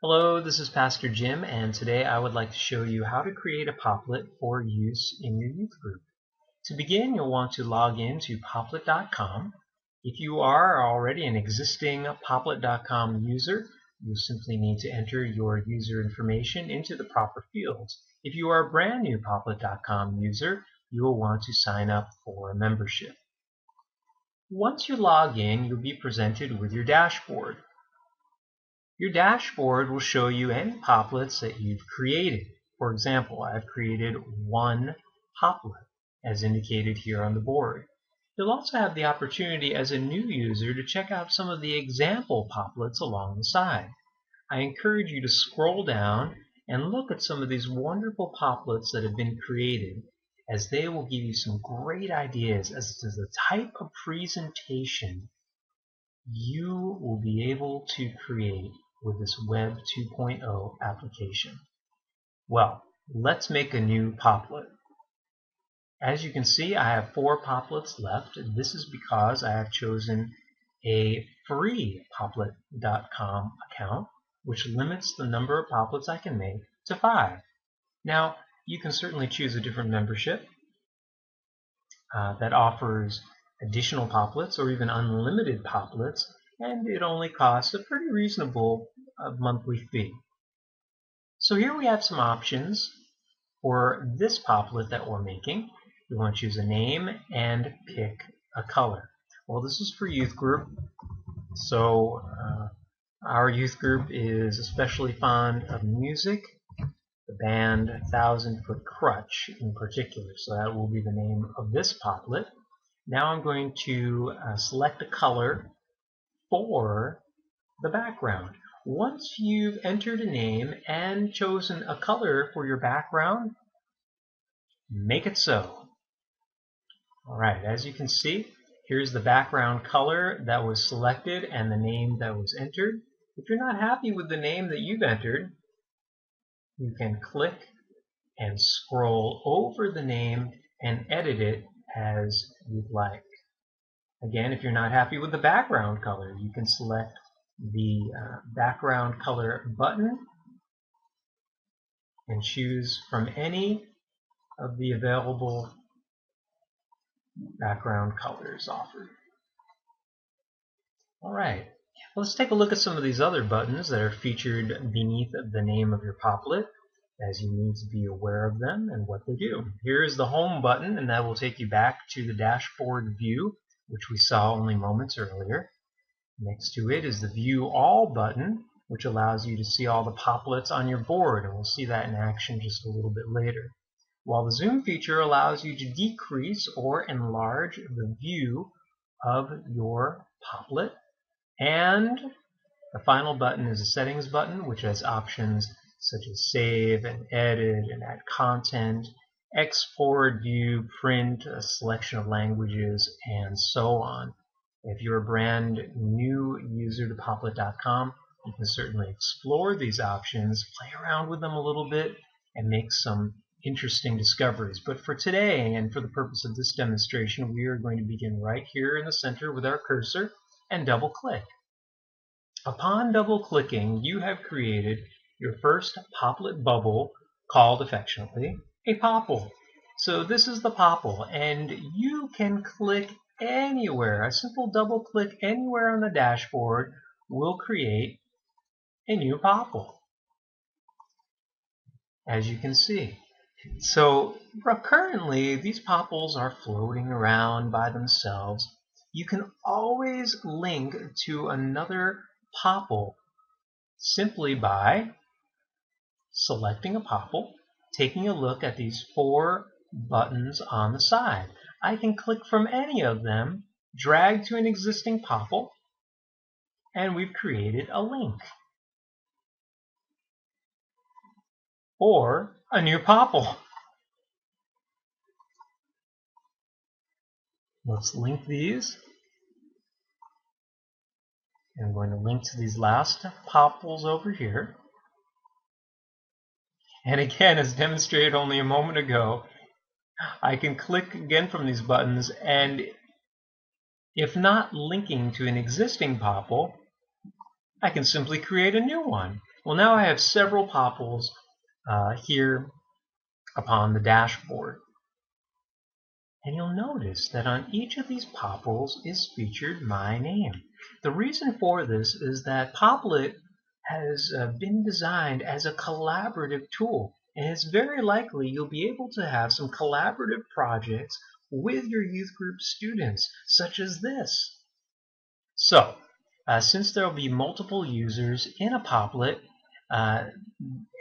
Hello, this is Pastor Jim, and today I would like to show you how to create a Popplet for use in your youth group. To begin, you'll want to log in to Popplet.com. If you are already an existing Popplet.com user, you'll simply need to enter your user information into the proper fields. If you are a brand new Popplet.com user, you will want to sign up for a membership. Once you log in, you'll be presented with your dashboard. Your dashboard will show you any Popplets that you've created. For example, I've created one Popplet, as indicated here on the board. You'll also have the opportunity as a new user to check out some of the example Popplets along the side. I encourage you to scroll down and look at some of these wonderful Popplets that have been created, as they will give you some great ideas as to the type of presentation you will be able to create with this Web 2.0 application. Well, let's make a new Popplet. As you can see, I have 4 Popplets left. This is because I have chosen a free Popplet.com account, which limits the number of Popplets I can make to 5. Now, you can certainly choose a different membership that offers additional Popplets or even unlimited Popplets, and it only costs a pretty reasonable monthly fee. So here we have some options for this Popplet that we're making. We want to choose a name and pick a color. Well, this is for youth group, so our youth group is especially fond of music, the band 1,000 Foot Crutch in particular, so that will be the name of this Popplet. Now I'm going to select a color for the background. Once you've entered a name and chosen a color for your background, make it so. Alright, as you can see, here's the background color that was selected and the name that was entered. If you're not happy with the name that you've entered, you can click and scroll over the name and edit it as you'd like. Again, if you're not happy with the background color, you can select the background color button and choose from any of the available background colors offered. Alright, let's take a look at some of these other buttons that are featured beneath the name of your Popplet, as you need to be aware of them and what they do. Here is the home button, and that will take you back to the dashboard view, which we saw only moments earlier. Next to it is the View All button, which allows you to see all the Popplets on your board, and we'll see that in action just a little bit later. While the Zoom feature allows you to decrease or enlarge the view of your Popplet. And the final button is a Settings button, which has options such as save and edit and add content, export, view, print, a selection of languages, and so on. If you're a brand new user to Popplet.com, you can certainly explore these options, play around with them a little bit, and make some interesting discoveries. But for today, and for the purpose of this demonstration, we are going to begin right here in the center with our cursor and double-click. Upon double-clicking, you have created your first Popplet bubble, called affectionately a Popple. So this is the Popple, and you can click anywhere. A simple double click anywhere on the dashboard will create a new Popple, as you can see. So currently these Popples are floating around by themselves. You can always link to another Popple simply by selecting a Popple, taking a look at these 4 buttons on the side. I can click from any of them, drag to an existing Popple, and we've created a link. Or a new Popple. Let's link these. I'm going to link to these last Popples over here. And again, as demonstrated only a moment ago, I can click again from these buttons, and if not linking to an existing Popple, I can simply create a new one. Well, now I have several popples here upon the dashboard. And you'll notice that on each of these popples is featured my name. The reason for this is that Popplet has been designed as a collaborative tool, and it's very likely you'll be able to have some collaborative projects with your youth group students, such as this. So, since there will be multiple users in a Popplet, uh,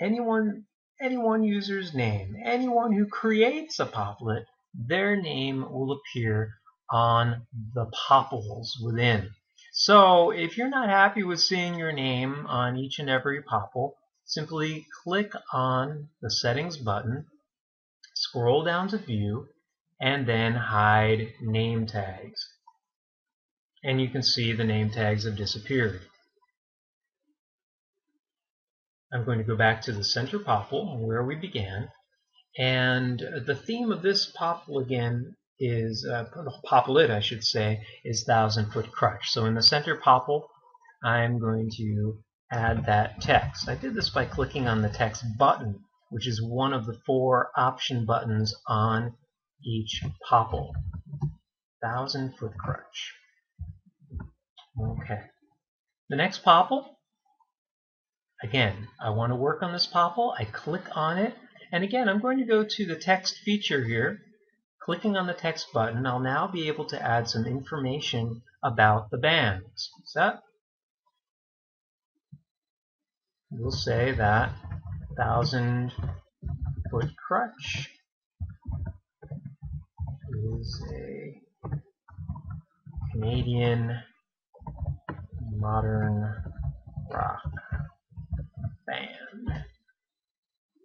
anyone user's name, anyone who creates a Popplet, their name will appear on the popples within. So if you're not happy with seeing your name on each and every popple, simply click on the settings button, scroll down to view, and then hide name tags. And you can see the name tags have disappeared. I'm going to go back to the center popple where we began. And the theme of this popple again is, Popplet I should say, is 1,000-foot crutch. So in the center popple, I'm going to add that text. I did this by clicking on the text button, which is one of the 4 option buttons on each popple. 1,000-foot crutch. Okay. The next popple, again, I want to work on this popple. I click on it. And again, I'm going to go to the text feature here. Clicking on the text button, I'll now be able to add some information about the bands. So we'll say that 1,000-foot crutch is a Canadian modern rock band.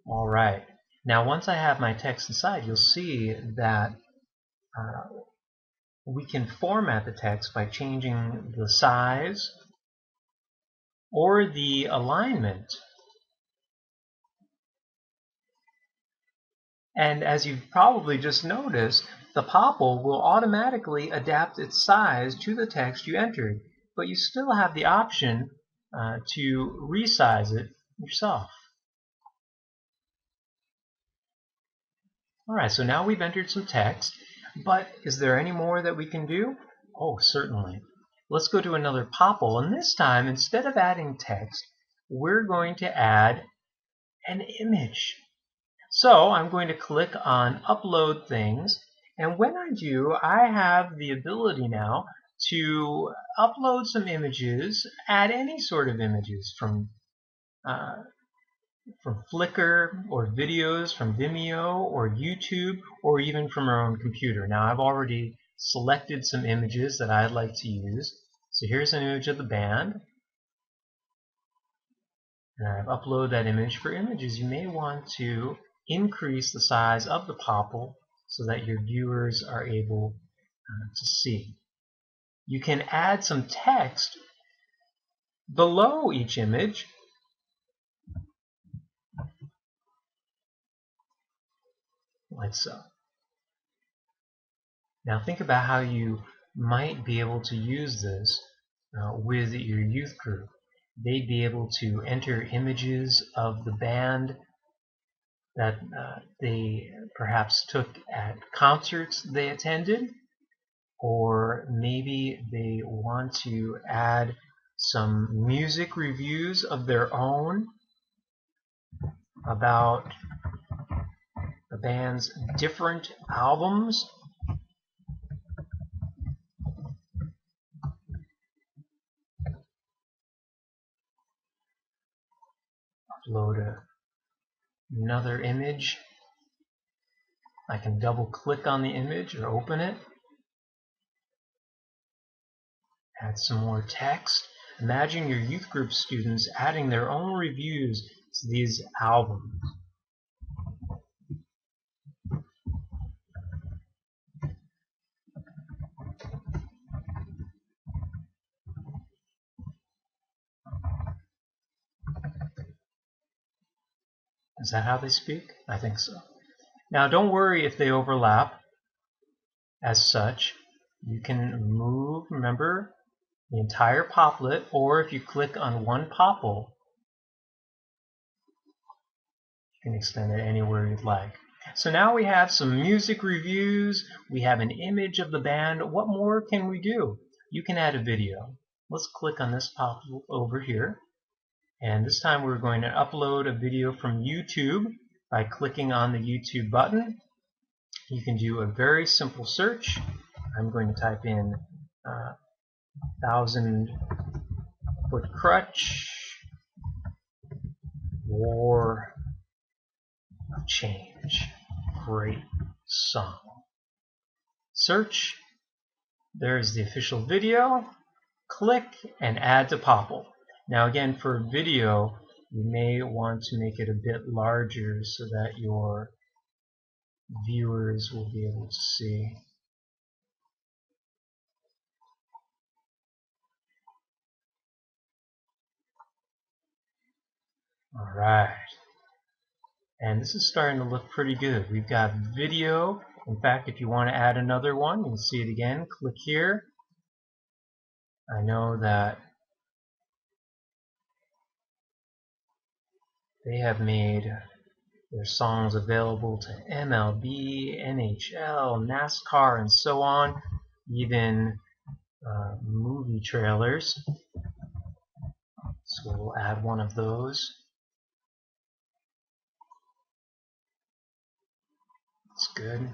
All right. Now, once I have my text inside, you'll see that we can format the text by changing the size or the alignment. And as you've probably just noticed, the popple will automatically adapt its size to the text you entered, but you still have the option to resize it yourself. Alright, so now we've entered some text, but is there any more that we can do? Oh, certainly. Let's go to another popple, and this time, instead of adding text, we're going to add an image. So I'm going to click on Upload Things, and when I do, I have the ability now to upload some images, add any sort of images from Flickr or videos from Vimeo or YouTube or even from our own computer. Now I've already selected some images that I'd like to use. So here's an image of the band. And I've uploaded that image. For images, you may want to increase the size of the popple so that your viewers are able to see. You can add some text below each image. Like so. Now think about how you might be able to use this with your youth group. They'd be able to enter images of the band that they perhaps took at concerts they attended, or maybe they want to add some music reviews of their own about the band's different albums. Upload another image. I can double click on the image or open it. Add some more text. Imagine your youth group students adding their own reviews to these albums. Is that how they speak? I think so. Now don't worry if they overlap. As such, you can move, remember, the entire popplet, or if you click on one popple, You can extend it anywhere you'd like. So now we have some music reviews, we have an image of the band. What more can we do? You can add a video. Let's click on this pop over here. And this time we're going to upload a video from YouTube by clicking on the YouTube button. You can do a very simple search. I'm going to type in 1,000-foot crutch War of Change. Great song. Search. There's the official video. Click and add to Popplet. Now again, for video, you may want to make it a bit larger so that your viewers will be able to see. Alright. And this is starting to look pretty good. We've got video. In fact, if you want to add another one, you can see it again. Click here. I know that they have made their songs available to MLB, NHL, NASCAR, and so on, even movie trailers. So we'll add one of those. That's good.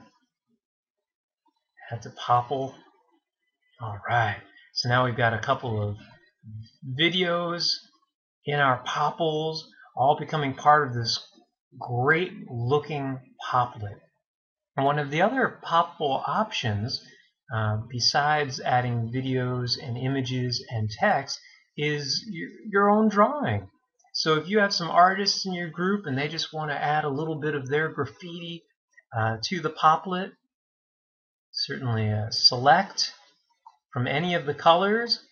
Add to Popplet. Alright, so now we've got a couple of videos in our Popples, all becoming part of this great looking Popplet. And one of the other Popplet options, besides adding videos and images and text, is your own drawing. So if you have some artists in your group and they just want to add a little bit of their graffiti to the Popplet, certainly select from any of the colors.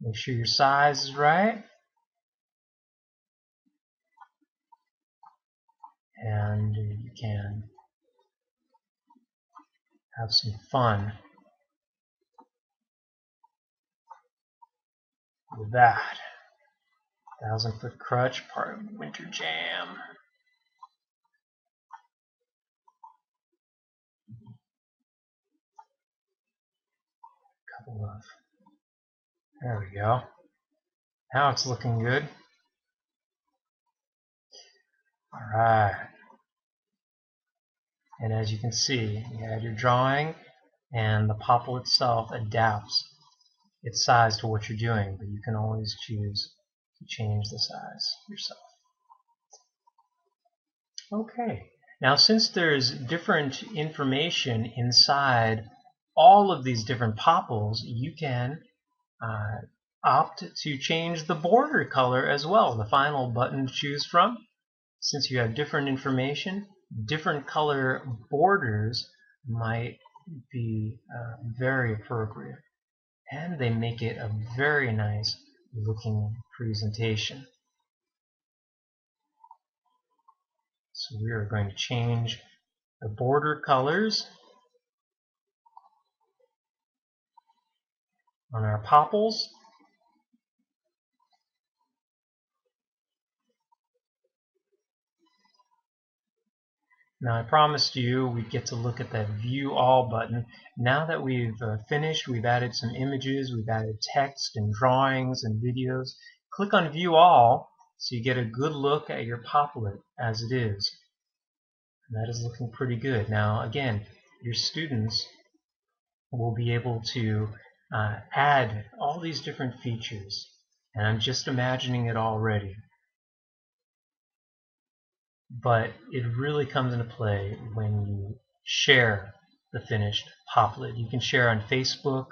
Make sure your size is right. And you can have some fun with that. 1,000-foot crutch, part of Winter Jam. Couple of. There we go. Now it's looking good. Alright. And as you can see, you add your drawing, and the Popplet itself adapts its size to what you're doing, but you can always choose to change the size yourself. Okay. Now, since there's different information inside all of these different Popples, you can opt to change the border color as well, the final button to choose from. Since you have different information, different color borders might be very appropriate, and they make it a very nice looking presentation. So we are going to change the border colors on our Popples. Now I promised you we'd get to look at that View All button. Now that we've finished, we've added some images, we've added text and drawings and videos. Click on View All so you get a good look at your Popplet as it is. And that is looking pretty good. Now again, your students will be able to add all these different features. And I'm just imagining it already. But it really comes into play when you share the finished Popplet. You can share on Facebook,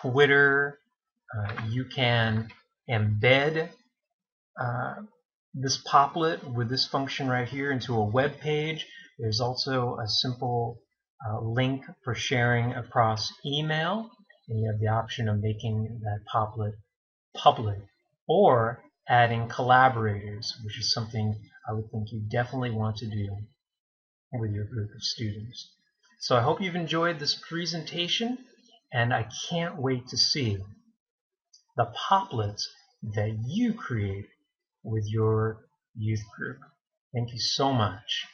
Twitter, you can embed this Popplet with this function right here into a web page. There's also a simple link for sharing across email, and you have the option of making that Popplet public or adding collaborators, which is something I would think you definitely want to do with your group of students. So I hope you've enjoyed this presentation, and I can't wait to see the Popplets that you create with your youth group. Thank you so much.